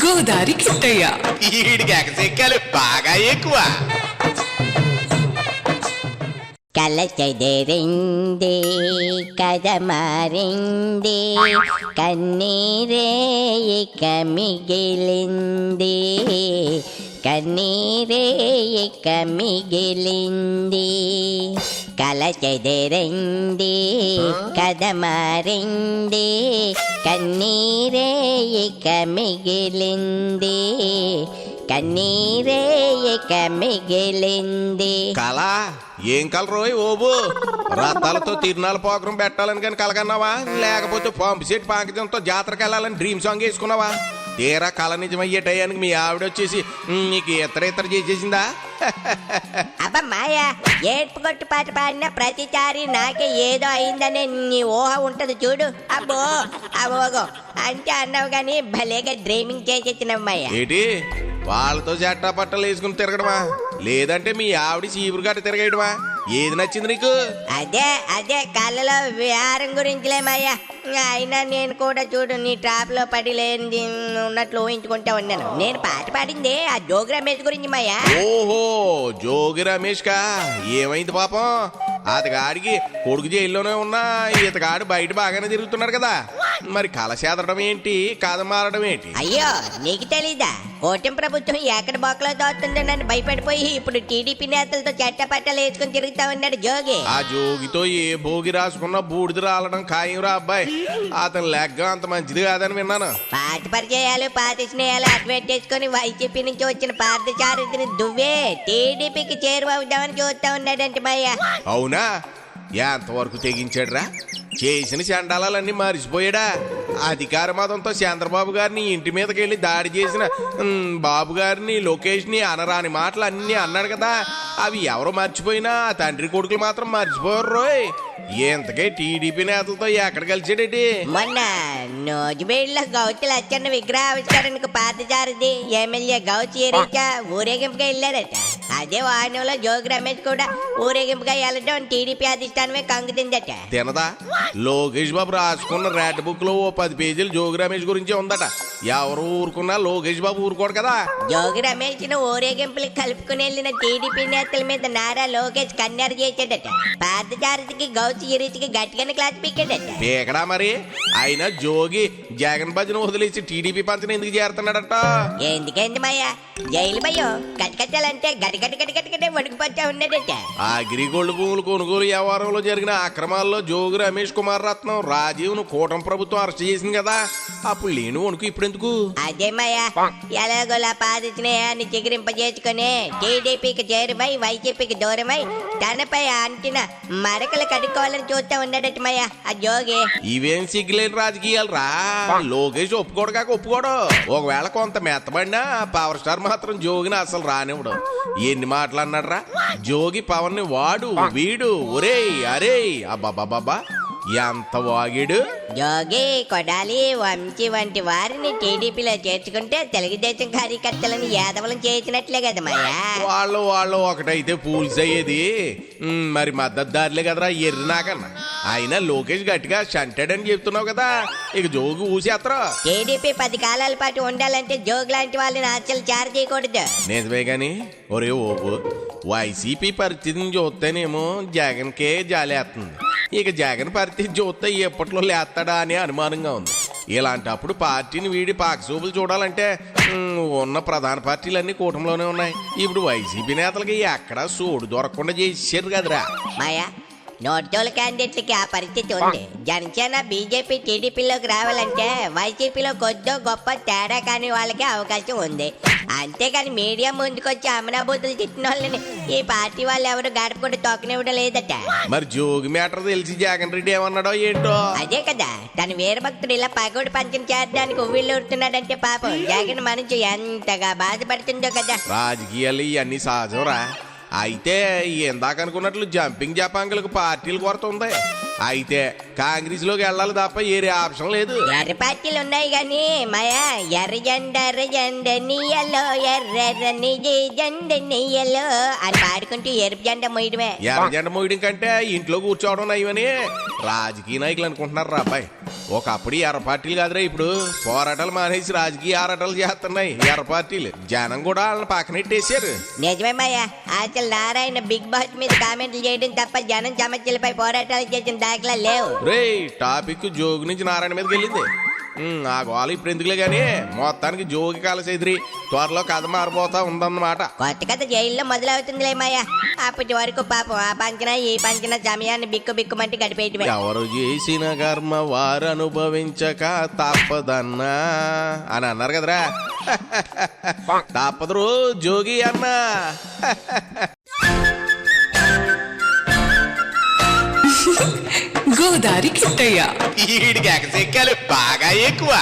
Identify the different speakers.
Speaker 1: గోదారి కిట్టయ్య.
Speaker 2: ఈడికి ఎగసెక్కాలు బాగా ఎక్కువ.
Speaker 3: కల చెదరింది కదమారింది కన్నీరే ఇక మిగిలింది కన్నీరే ఇక మిగిలింది కల చెదరింది కదమారింది కన్నీరే ఇక మిగిలింది కన్నీరే ఇక మిగిలింది.
Speaker 2: కళ ఏం కలరోయ్ ఓబు? రథాలతో తిరునాళ్ళ పోకరం పెట్టాలని కానీ కలగన్నావా, లేకపోతే పంపు సెట్ పాంకితంతో జాతరకు వెళ్ళాలని డ్రీమ్ సాంగ్ వేసుకున్నావా? తీరా కళ నిజమయ్యే టయానికి మీ ఆవిడ వచ్చేసి నీకు ఇతర చేసేసిందా?
Speaker 3: అబ్బా మాయా, ఏడ్పు కొట్టు పాట పాడిన ప్రతిసారి నాకే ఏదో అయిందనే నీ ఊహ ఉంటది చూడు. అబ్బో అబ్బోగో అంటే అన్నావు గాని భలేగా డ్రీమింగ్ చేసేసినమ్మయ్యా.
Speaker 2: ఏంటి వాళ్ళతో జట్టా పట్టలు వేసుకుని తిరగడమా, లేదంటే మీ ఆవిడ చీపురు గట్ట తిరగేయడమా? ఏది నచ్చింది నీకు?
Speaker 3: అదే కళ్ళలో విహారం గురించిలేమయ్యా. అయినా నేను కూడా చూడు నీ ట్రాప్ లో పడి లేని ఉన్నట్లు ఊహించుకుంటా ఉన్నాను. నేను పాట పాడింది ఆ జోగి రమేష్ గురించి మాయా.
Speaker 2: ఓహో, జోగి రమేష్ కా? ఏమైంది పాపం? అతగాడికి కొడుకు జైల్లోనే ఉన్నా ఇతగాడు బయట బాగానే తిరుగుతున్నాడు కదా, మరి కళ చేదడం ఏంటి, కథ మారడం ఏంటి?
Speaker 3: అయ్యో నీకు తెలీదా? కూటమి ప్రభుత్వం ఎక్కడ బొక్కలో దోస్తుందో నన్ను భయపడిపోయి ఇప్పుడు టీడీపీ నేతలతో చట్టపట్టాలు వేసుకుని తిరుగుతా ఉన్నాడు జోగి.
Speaker 2: ఆ జోగితో ఏ భోగి రాసుకున్నా బూడిద రాలడం ఖాయం రా అబ్బాయి. అతని లెగ్గ అంత మంచిది కాదని విన్నాను.
Speaker 3: పాత పరిచయాలు పాత స్నేహాలు అడ్వెట్టేసుకుని వైసీపీ నుంచి వచ్చిన పార్థసారథిని దువ్వే టీడీపీకి చేరువవుదామని చూస్తా ఉన్నాడంటే మాయా.
Speaker 2: అవునా? ఎంతవరకు తెగించాడురా? చేసిన చండాలన్నీ మరిచిపోయాడా? అధికార మతంతో చంద్రబాబు గారిని ఇంటి మీదకి వెళ్ళి దాడి చేసిన బాబు గారిని లోకేష్ ని అనరాని మాటలు అన్ని అన్నాడు కదా, అవి ఎవరు మర్చిపోయినా ఆ తండ్రి కొడుకులు మాత్రం మర్చిపోరు రోయ్. ఎంతకే టీడీపీ నేతలతో ఎక్కడ కలిసాడేటి?
Speaker 3: మొన్న నోజుబేడ్లో గౌతి లచ్చన్న విగ్రహావిష్కరణకు పార్థసారథి ఎమ్మెల్యే గౌతి ఏరిచా ఊరేగింపుగా వెళ్ళారట. అదే వాహనంలో జోగి రమేష్ కూడా ఊరేగింపుగా వెళ్ళడం టీడీపీ అధిష్టానమే కంగుతిందట.
Speaker 2: తినదా? లోకేష్ బాబు రాసుకున్న రెడ్ బుక్ లో ఓ 10 పేజీలు జోగి రమేష్ గురించే ఉందట. ఎవరు ఊరుకున్నా లోకేష్ బాబు ఊరుకోడు కదా.
Speaker 3: జోగి రమేష్ ను ఊరేగింపులు కలుపుకుని వెళ్ళిన టీడీపీ నేతల మీద నారా లోకేష్ కన్నెర చేశాడట. పార్థసారథికి గౌతి ఇరిచికి గట్టిగానే క్లాస్ పీకాడట.
Speaker 2: పీకడా మరి? అయినా జోగి జగన్ భజన వదిలేసి టీడీపీ పంచన ఎందుకు చేరుతున్నాడట?
Speaker 3: ఎందుకైంది మాయా? జైలు భయం కట్టకట్టాలంటే గడిగట్టే వణికిపోతా ఉన్నాడట.
Speaker 2: అగ్రిగోల్డ్ భూములు కొనుగోలు వ్యవహారంలో జరిగిన అక్రమాల్లో జోగి రమేష్ కుమార్ రత్నం రాజీవ్ ను కూటమి ప్రభుత్వం అరెస్ట్ చేసింది కదా, అప్పుడు లేని వణుకు ఇప్పుడెందుకు?
Speaker 3: అదే మాయా, ఎలాగోలా పాద స్నేహాన్ని చిగురింపజేసుకుని టీడీపీకి చేరువై వైసీపీకి దూరమై తనపై అంటిన మరకలు కడుక్కోవాలని చూస్తా ఉన్నాడట మాయా ఆ జోగి.
Speaker 2: ఇవేం సిగ్గులేని రాజకీయాలు రా. లోకేష్ ఒప్పుకోడు కాక ఒప్పుకోడు. ఒకవేళ కొంత మెత్తబడినా పవర్ స్టార్ మాత్రం జోగిని అసలు రానివ్వడు. ఎన్ని మాటలు అన్నాడు రా జోగి పవన్ ని, వాడు వీడు ఒరేయ్ అరేయ్ అబ్బాబాబా ఎంత వాగాడు.
Speaker 3: జోగి కొడాలి వంశీ వంటి వారిని టీడీపీలో చేర్చుకుంటే తెలుగుదేశం కార్యకర్తలను యాదవలం చేసినట్లే కదా మాయా.
Speaker 2: వాళ్ళు ఒకటైతే పూల్స్ అయ్యేది. మరి మద్దతుదారులే కదరా ఎర్రినాకన్నా. అయినా లోకేష్ గట్టిగా చంటాడని చెప్తున్నావు కదా, ఇక జోగి ఊసేత్తరా?
Speaker 3: టీడీపీ 10 కాలాల పాటు ఉండాలంటే జోగి లాంటి వాళ్ళని అసలు చారు చేయకూడదు.
Speaker 2: నిజమే గాని ఒరే ఓపు, వైసీపీ పరిస్థితిని చూస్తేనేమో జగన్ కే జాలేస్తుంది. ఇక జగన్ పరిస్థితి చూస్తే ఎప్పట్లో లేస్తాడా అనే అనుమానంగా ఉంది. ఇలాంటప్పుడు పార్టీని వీడి పాకసూపులు చూడాలంటే ఉన్న ప్రధాన పార్టీలన్నీ కూటమిలోనే ఉన్నాయి. ఇప్పుడు వైసీపీ నేతలకి ఎక్కడా సోడు దొరకకుండా చేసారు కదరా
Speaker 3: మాయా. నోటోల క్యాండిడేట్లకి ఆ పరిస్థితి ఉంది. జనసేన బీజేపీ టీడీపీలోకి రావాలంటే వైసీపీలో కొద్దో గొప్ప తేడా కాని వాళ్ళకి అవకాశం ఉంది. అంతేకాని మీడియా ముందుకొచ్చి అమనాబూతులు తిట్టిన వాళ్ళని ఈ పార్టీ వాళ్ళు ఎవరు గడపకుండా తొక్కనివ్వడం లేదట.
Speaker 2: మరి జోగి మ్యాటర్ తెలిసి జగన్ రెడ్డి ఏమన్నాడో ఏంటో.
Speaker 3: అదే కదా, తన వీరభక్తుడు ఇలా పగోడు పంచం చేరడానికి ఉవ్విళ్ళూరుతున్నాడంటే పాపం జగన్ మనసు ఎంతగా బాధపడుతుందో కదా.
Speaker 2: రాజకీయాలు ఇవన్నీ సహజంరా. అయితే ఇందాక అనుకున్నట్లు జంపింగ్ జపాంగులకు పార్టీలు కొరత ఉంది. అయితే కాంగ్రెస్ లోకి వెళ్ళాలి తప్ప ఏరే ఆప్షన్ లేదు.
Speaker 3: ఎర్ర పార్టీలు ఉన్నాయి గాని మాయా, ఎర్ర జెండ నీయలో ఎర్రని జెండ నీయలో అని పాడుకుంటూ ఎరుపు జెండ మోయడమే.
Speaker 2: ఎర్ర జెండ మోయడం కంటే ఇంట్లో కూర్చోవడం నయ్యమని రాజకీయ నాయకులు అనుకుంటున్నారు రా అబ్బాయి. ఒకప్పుడు ఎర్ర పార్టీలు కాదురా, ఇప్పుడు పోరాటాలు మానేసి రాజకీయ ఆరాటాలు చేస్తున్నాయి ఎర్ర పార్టీలు. జనం కూడా వాళ్ళని పక్కనెట్టేశారు.
Speaker 3: నిజమేమయ్యా, అసలు నారాయణ బిగ్ బాస్ మీద కామెంట్లు చేయడం తప్ప జనం సమస్యలపై పోరాటాలు చేసిన దాఖలా లేవు.
Speaker 2: రేయ్, టాపిక్ జోగు నుంచి నారాయణ మీదకి వెళ్ళింది. ఆ గోళ ఇప్పుడు ఎందుకులే గానీ మొత్తానికి జోగి కాలసేదిరి త్వరలో కథ మారిపోతా ఉందన్నమాట.
Speaker 3: కొత్త కథ జైల్లో మొదలవుతుందిలేమయ్యా. అప్పటి వరకు పాపం ఆ పంచన ఈ పంచన సమయాన్ని బిక్కు బిక్కుమంటే గడిపేయటమే.
Speaker 2: ఎవరు చేసిన కర్మ వారు అనుభవించక తప్పదన్నా అని అన్నారు కదరా. తప్పదు జోగి అన్నా.
Speaker 1: గోదారి కిట్టయ్య
Speaker 2: ఈడికి ఎకసెక్కాలి బాగా ఎక్కువ.